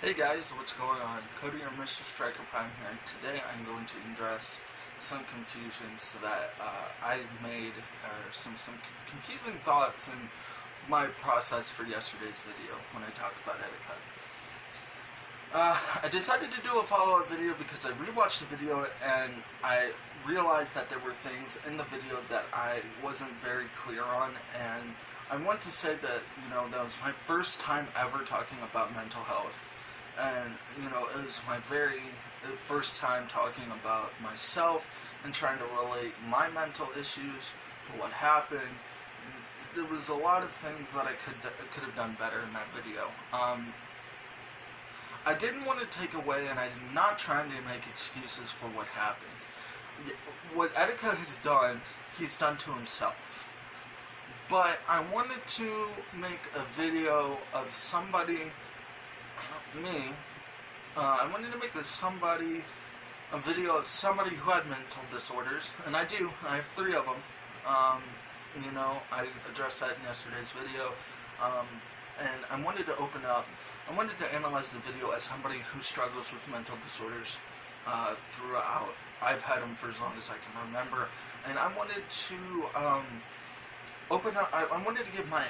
Hey guys, what's going on? Cody or Mr. Striker Prime here, and today I'm going to address some confusions that I made, or some confusing thoughts in my process for yesterday's video when I talked about etiquette. I decided to do a follow-up video because I rewatched the video and I realized that there were things in the video that I wasn't very clear on, and I want to say that, that was my first time ever talking about mental health. And, it was my very first time talking about myself and trying to relate my mental issues to what happened. There was a lot of things that I could have done better in that video. I didn't want to take away, and I'm not trying to make excuses for what happened. What Etika has done, he's done to himself. But I wanted to make a video of somebody, me, I wanted to make a video of somebody who had mental disorders, and I do. I have 3 of them. I addressed that in yesterday's video, and I wanted to open up. I wanted to analyze the video as somebody who struggles with mental disorders throughout. I've had them for as long as I can remember, and I wanted to open up. I wanted to give my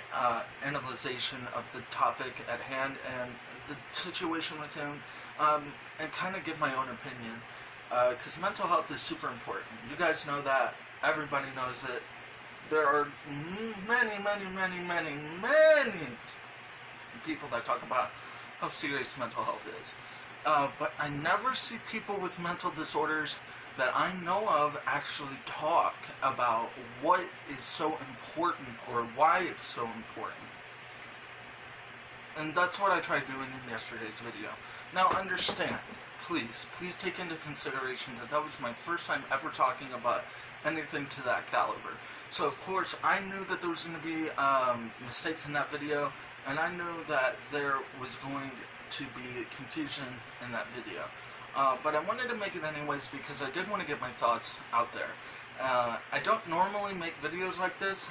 analyzation of the topic at hand and the situation with him, and kind of give my own opinion, because mental health is super important. You guys know that. Everybody knows it. There are many people that talk about how serious mental health is. But I never see people with mental disorders that I know of actually talk about what is so important or why it's so important. And that's what I tried doing in yesterday's video. Now understand, please take into consideration that was my first time ever talking about anything to that caliber. So of course I knew that there was going to be mistakes in that video, and I knew that there was going to be confusion in that video. But I wanted to make it anyways because I did want to get my thoughts out there. I don't normally make videos like this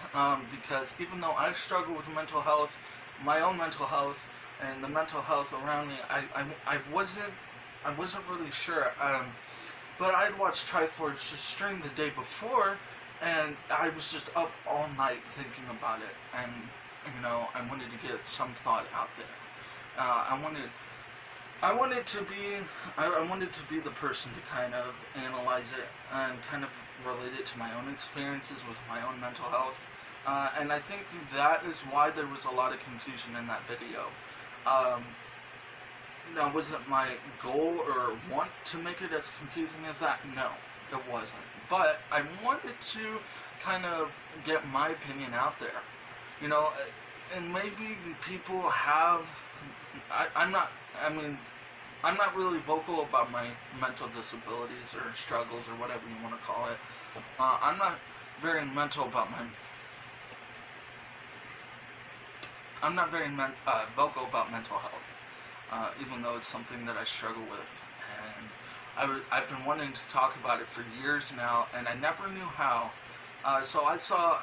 because even though I struggle with mental health, my own mental health, and the mental health around me, I wasn't really sure. But I'd watched Triforge's stream the day before, and I was just up all night thinking about it, and I wanted to get some thought out there. I wanted to be the person to kind of analyze it and kind of relate it to my own experiences with my own mental health. And I think that is why there was a lot of confusion in that video. Now, wasn't my goal or want to make it as confusing as that? No, it wasn't. But I wanted to kind of get my opinion out there. And maybe the people have... I'm not really vocal about my mental disabilities or struggles or whatever you want to call it. I'm not very vocal about mental health, even though it's something that I struggle with. And I've been wanting to talk about it for years now, and I never knew how. So I saw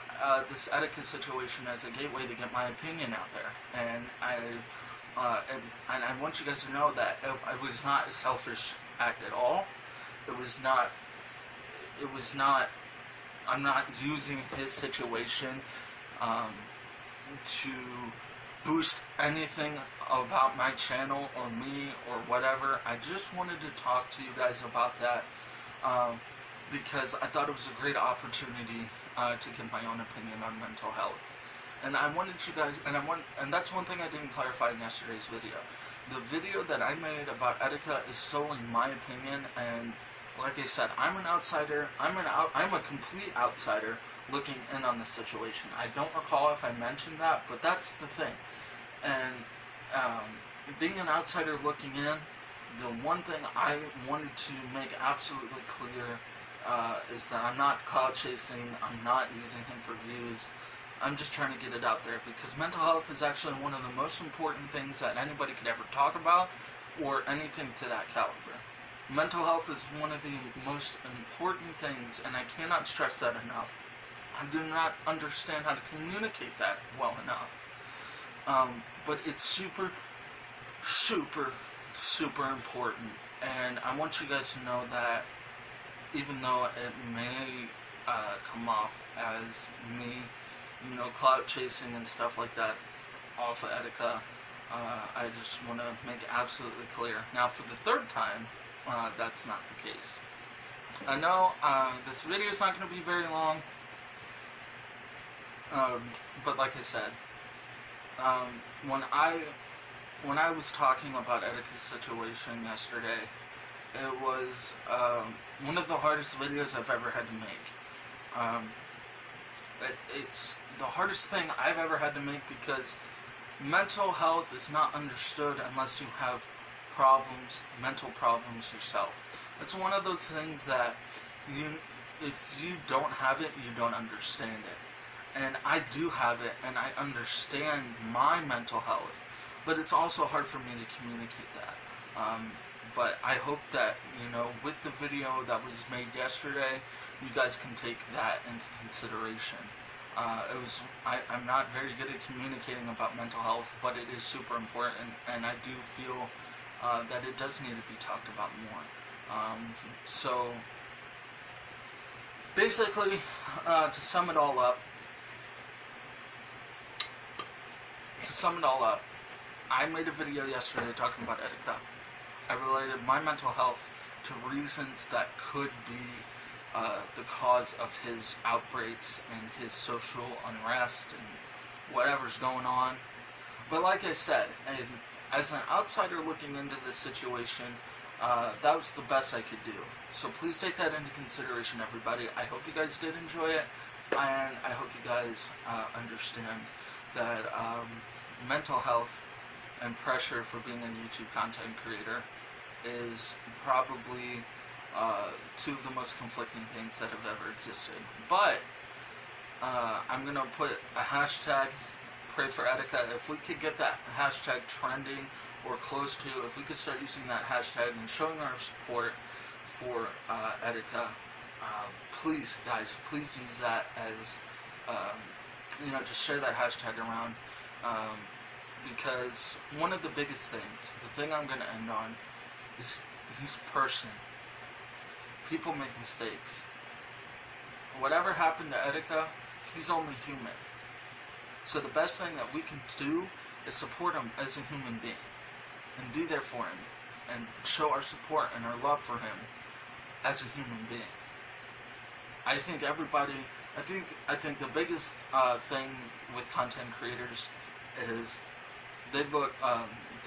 this etiquette situation as a gateway to get my opinion out there. And I want you guys to know that it was not a selfish act at all. It was not, I'm not using his situation to boost anything about my channel or me or whatever. I just wanted to talk to you guys about that because I thought it was a great opportunity to give my own opinion on mental health. And I wanted you guys, and that's one thing I didn't clarify in yesterday's video. The video that I made about etiquette is solely my opinion, and like I said, I'm an outsider. I'm a complete outsider looking in on this situation. I don't recall if I mentioned that, but that's the thing. And being an outsider looking in, the one thing I wanted to make absolutely clear is that I'm not cloud chasing. I'm not using him for views. I'm just trying to get it out there because mental health is actually one of the most important things that anybody could ever talk about, or anything to that caliber. Mental health is one of the most important things, and I cannot stress that enough. I do not understand how to communicate that well enough. But it's super super important, and I want you guys to know that even though it may come off as me, clout chasing and stuff like that off of Etika, I just want to make it absolutely clear. Now, for the third time, that's not the case. I know this video is not going to be very long, but like I said, when I was talking about Etika's situation yesterday, it was one of the hardest videos I've ever had to make. It's the hardest thing I've ever had to make because mental health is not understood unless you have mental problems yourself. It's one of those things that if you don't have it, you don't understand it. And I do have it, and I understand my mental health, but it's also hard for me to communicate that. But I hope that, with the video that was made yesterday, you guys can take that into consideration. I'm not very good at communicating about mental health, but it is super important, and I do feel that it does need to be talked about more. So, basically, to sum it all up, I made a video yesterday talking about Etika. I related my mental health to reasons that could be the cause of his outbreaks and his social unrest and whatever's going on. But like I said, and as an outsider looking into this situation, that was the best I could do. So please take that into consideration, everybody. I hope you guys did enjoy it, and I hope you guys understand that mental health and pressure for being a YouTube content creator is probably two of the most conflicting things that have ever existed. But I'm going to put a hashtag, Pray for Etika. If we could get that hashtag trending or close to, if we could start using that hashtag and showing our support for Etika, please, guys, please use that as, just share that hashtag around. Because one of the biggest things, the thing I'm going to end on, is he's a person. People make mistakes. Whatever happened to Etika, he's only human. So the best thing that we can do is support him as a human being and be there for him and show our support and our love for him as a human being. I think the biggest thing with content creators is their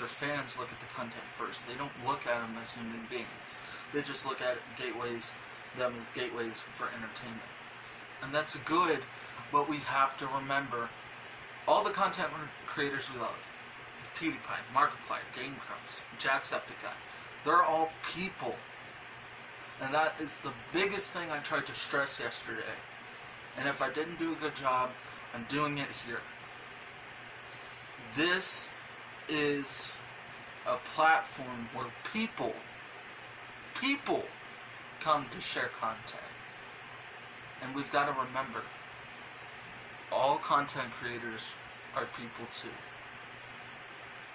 fans look at the content first. They don't look at them as human beings. They just look at them as gateways for entertainment. And that's good, but we have to remember all the content creators we love, PewDiePie, Markiplier, GameCrumps, Jacksepticeye, they're all people. And that is the biggest thing I tried to stress yesterday. And if I didn't do a good job, I'm doing it here. This is a platform where people come to share content. And we've got to remember, all content creators are people too.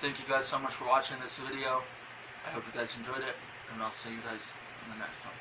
Thank you guys so much for watching this video. I hope you guys enjoyed it, and I'll see you guys in the next one.